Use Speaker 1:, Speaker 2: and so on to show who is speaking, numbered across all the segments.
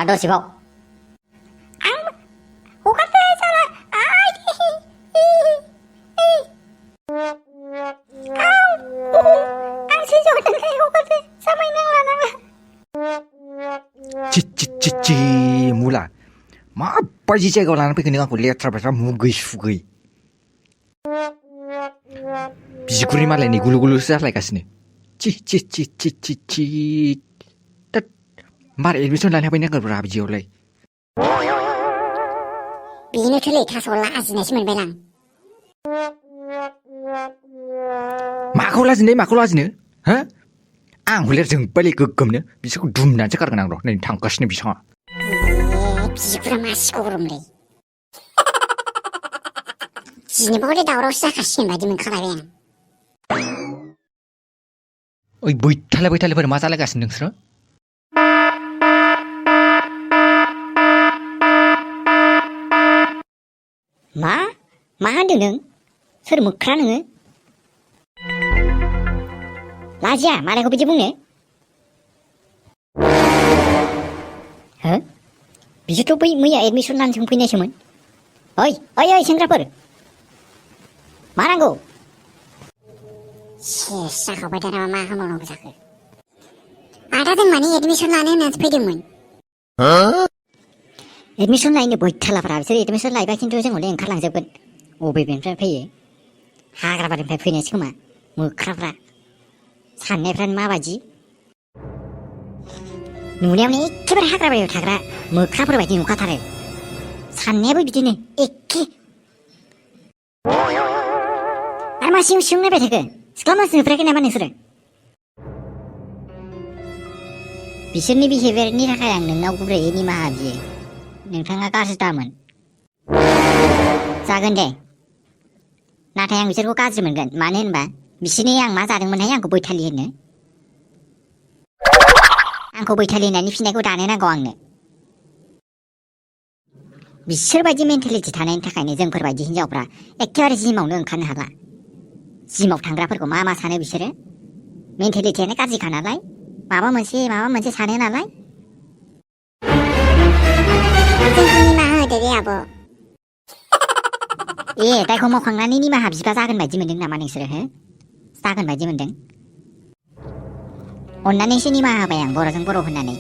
Speaker 1: दसेबाव
Speaker 2: आं हगारदो साला आं सैज' होदोंखाय हगारदो जामाय नांला नामा
Speaker 3: ची मुला माबायदि जायगायाव लानानै फैखो नों आंखौ लेथ्रा फेथ्रा मुगै सुगै बिगुरनि मालायनि गुलु गुलुसो जालायगासिनो ची तात मार एडमिसन लानो हाबायनांगोनब्रा बिदियावलाय
Speaker 2: बेनोथ'लै थास' लाजिनायसो मोनबाय आं
Speaker 3: माखौ लाजिनो हो आं हले जोंबायलै गोग्गोमनो बिसोरखौ दुमनानैसो गारगोन आं र' नै थांगासिनो बिसाङा
Speaker 2: बिगुरा मासि गरमलै जिनोबो हले दावरावसो जाखासिगोन बायदि मोनखालायबाय आं
Speaker 3: ओइ बैथालाय मा जालायगासिनो नोंसोरो
Speaker 1: मा होनदों नों सोर मोख्रा नोङो लाजिया मालायखौ बिदि बुंनो हो बिसोरथ' बै मैया एडमिसन लानो सोंफैनायसोमोन ओइ सेंग्राफोर मा नांगौ
Speaker 2: सेस जाखाबाय दाना मा होनबावनांगौ जाखो आदा जों माने एडमिसन लानो होननानैसो फैदोंमोन
Speaker 1: एडमिसन लायनो बैथालाफ्रा बिसोर एडमिसन लायबा खिन्थु जों हले ओंखारलांजोबगोन बबेनिफ्राय फैयो हाग्राबारिनिफ्राय फैनायसो खोमा मोख्राफ्रा साननायफ्रानो माबायदि नुनायावनो एखेबारे हाग्राबारियाव थाग्रा मोख्राफोर बायदि नुखाथारो साननायाबो बिदिनो एखे आरो मा सिं नायबाय थाखो सिख्ला मानसि नुफेराखै नामा नोंसोरो बिसोरनि बिहेभियारनि थाखाय आं नोंनाव गुबैयै निमाहा बियो नोंथाङा गाज्रि दामोन जागोन दे नाथाय आं बिसोरखौ गाज्रि मोनगोन मानो होनबा बिसोरनि आं मा जादोंमोनहाय आंखौ बैथालि होनो आंखौ बैथालि होननानै फिननायखौ दानो नांगौ आंनो बिसोरबायदि मेन्टेलिटि थानायनि थाखायनो जोंफोरबायदि हिनजावफ्रा एखेबारे जिमावनो ओंखारनो हाला जिमाव थांग्राफोरखौ मा सानो बिसोरो मेन्टेलिटियानो गाज्रिखा नालाय माबा मोनसे सानो नालाय
Speaker 2: जोंखौ निमाहा होदो दे आब'
Speaker 1: दायखौ मावखांनानै निमाहा बिबा जागोन बायदि मोनदों नामा नोंसोरो हो जागोन बायदि मोनदों अननानैसो निमाहा होबाय आं बर'जों बर' होननानै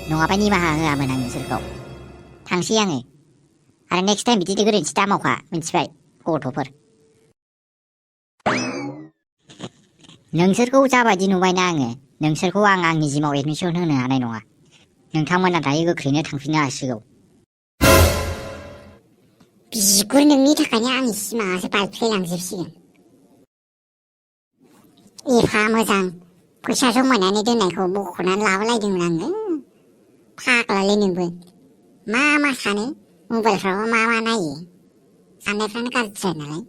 Speaker 1: नङाबा निमाहा होआमोन आं नोंसोरखौ थांसै आङो आरो नेक्स्ट टाइम बिदि गोरोन्थि दा मावखा मिथिबाय गथ'फोर नोंसोरखौ जाबायदि नुबायना आङो नोंसोरखौ आं आंनि जिमाव एडमिसन होनो हानाय नङा नोंथांमोना दायो गोख्रैनो थांफिननो हासिगौ
Speaker 2: बिगुर नोंनि थाखायनो आंनि सिमाङासो बायफ्लेलांजोबसिगोन एफा मोजां फैसा जमायनानै दोननायखौ बख'नानै लाबोलायदोंमोन आङो फाग्लालै नोंबो मा सानो मबाइलफ्रावबो मा नायो साननायफ्रानो गाज्रि नालाय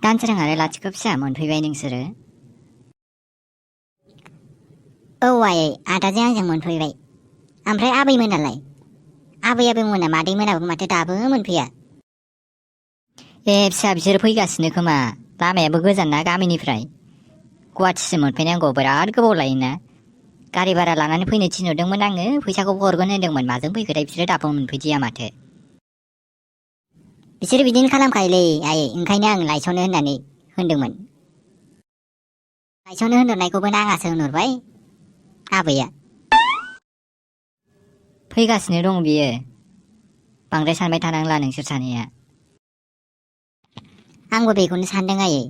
Speaker 1: दानसोरां आरो लाथिख' फिसा मोनफैबाय नोंसोरो औ आयै आदाजों आंजों मोनफैबाय ओमफ्राय आबैमोनालाय आबैमोना मादैमोनाबो माथो दाबो मोनफैया फिसा बिसोर फैगासिनो खोमा लामायाबो गोजान ना गामिनिफ्राय गुवाहाटिसिम मोनफैनांगौ बिराद गोबाव लायोना गारि भारा लानानै फैनो थिनहरदोंमोन आङो फैसाखौबो हरगोन होनदोंमोन माजों फैखोथाय बिसोरो दाबो मोनफैदिया माथो बिसोर बिदिनो खालामखायोलै आयै ओंखायनो आं लायस'नो होननानै होनदोंमोन लायस'नो होनहरनायखौबो नाङासो होनहरबाय आबैया फैगासिनो दं बियो बांद्राय सानबाय थानांला नोंसोर सानैया आंबो बेखौनो सानदों आयै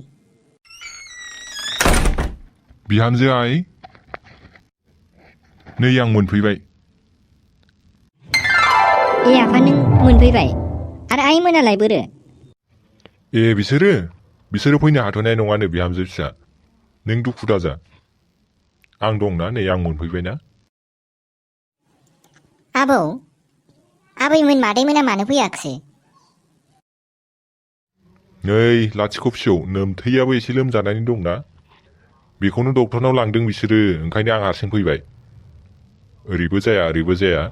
Speaker 4: बिहामजो आइ नै आं मोनफैबाय
Speaker 1: आफा नों मोनफैबाय आरो आइमोनालाय बोरो
Speaker 4: बिसोरो फैनो हाथ'नाय नङानो बिहामजो फिसा नों दुखु दाजा आं दंना नै आं मोनफैबायना
Speaker 1: आबैमोन मादैमोना मानो फैयाखिसै
Speaker 4: नै लाथिख' फिसौ नोमथैयाबो एसे लोमजानानै दंना बेखौनो डक्टरनाव लांदों बिसोरो ओंखायनो आं हारसिं फैबाय ओरैबो जाया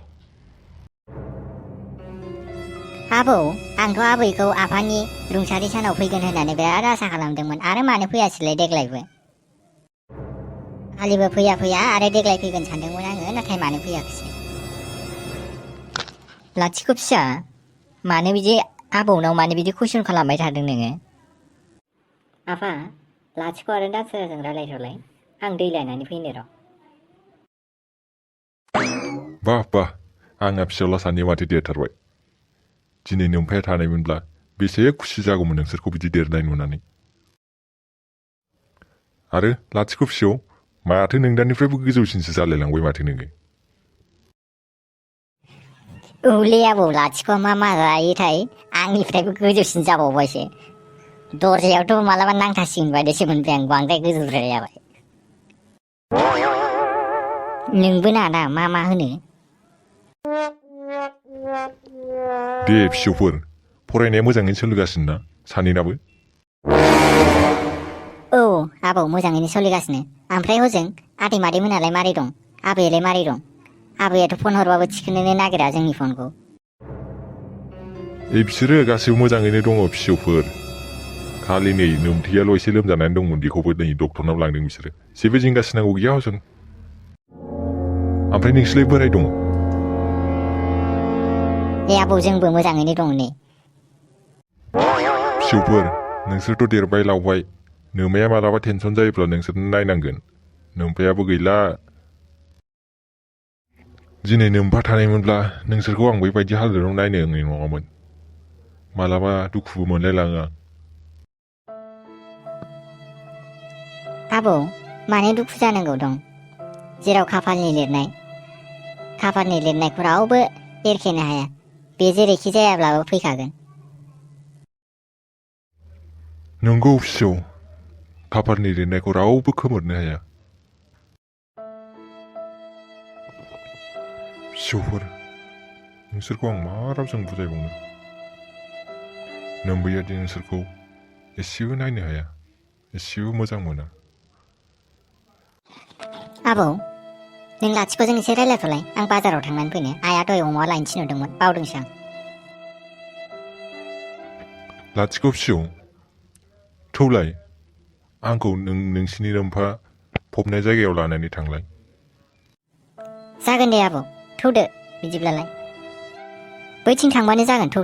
Speaker 1: आबौ आंथ' आबैखौ आफानि रुंसारि सानाव फैगोन होननानै बिराद आसा खालामदोंमोन आरो मानो फैयासैलाय देग्लायबो खालिबो फैया आरो देग्लाय फैगोन सानदोंमोन आङो नाथाय मानो फैयाखिसै लाथिख' फिसा मानो बिदि आबौनाव मानो बिदि कुइसन खालामबाय थादों नोङो आफा लाथिख' आरो दासोराजों रायलायथ'लाय आं दै लायनानै फैनो र'
Speaker 4: बाह आंना फिसाला सानै माथो देरथारबाय दिनै नोमफाया थानायमोनब्ला बेसे खुसि जागौमोन नोंसोरखौ बिदि देरनाय नुनानै आरो लाथिख' फिसौ माथो नोंदानिफ्रायबो गोजौसिनसो जालायलांबाय माथो नोङो
Speaker 1: औलै आबौ लाथिख'आ मा जायोथाय आंनिफ्रायबो गोजौसिन जाबावबायसो दरजायावथ' मालाबा नांथासिगोन बायदिसो मोनबाय आं बांद्राय गोजौद्राय जाबाय नोंबो नाना मा होनो
Speaker 4: दे फिसौफोर फरायनाया मोजाङैनो सोलिगासिनो ना सानैनाबो
Speaker 1: औ आबौ मोजाङैनो सोलिगासिनो ओमफ्राय हजों आदै मादै मोनालाय मारै दं आबैयालाय मारै दं आबैयाथ' फन हरबाबो थिखोनोनो नागिरा जोंनि फनखौ
Speaker 4: बिसोरो गासिबो मोजाङैनो दङ फिसौफोर खालि नै नोमथैयाल' एसे लोमजानानै दंमोन बेखौबो नै डक्टरनाव लांदों बिसोरो जेबो जिंगासिनांगौ गैया हजों ओमफ्राय नोंसोरलाय बोराय दङ
Speaker 1: आबौ जोंबो मोजाङैनो दं नै
Speaker 4: फिसौफोर नोंसोरथ' देरबाय लावबाय नोमाया मालाबा टेनसन जायोब्ला नोंसोरनो नायनांगोन नोमफायाबो गैला दिनै नोमफा थानायमोनब्ला नोंसोरखौ आं बेबायदि हालोदाव नायनो होनाय नङामोन मालाबा दुखुबो मोनलायलाङो आं
Speaker 1: आबौ मानो दुखु जानांगौ दं जेराव खाफालनि लिरनायखौ रावबो एरखेनो हाया बे जेरैखि जायाब्लाबो फैखागोन
Speaker 4: नंगौ फिसौ खाफालनि लिरनायखौ रावबो खोमोरनो हाया फिसौफोर नोंसोरखौ आं मा रावजों बुजायबावनो नोमबैयादि नोंसोरखौ एसेबो नायनो हाया एसेबो मोजां मोना
Speaker 1: आबौ नों लाथिख'जों एसे रायलायथ'लाय आं बाजाराव थांनानै फैनो आइया दहाय अमा लायनो थिनहरदोंमोन बावदोंसो आं
Speaker 4: लाथिख' फिसौ थौलाय आंखौ नोंसिनि नोमफा फबनाय जायगायाव लानानै थांलाय
Speaker 1: जागोन दे आबौ थौदो बिदिब्लालाय बैथिं थांबानो जागोन थौ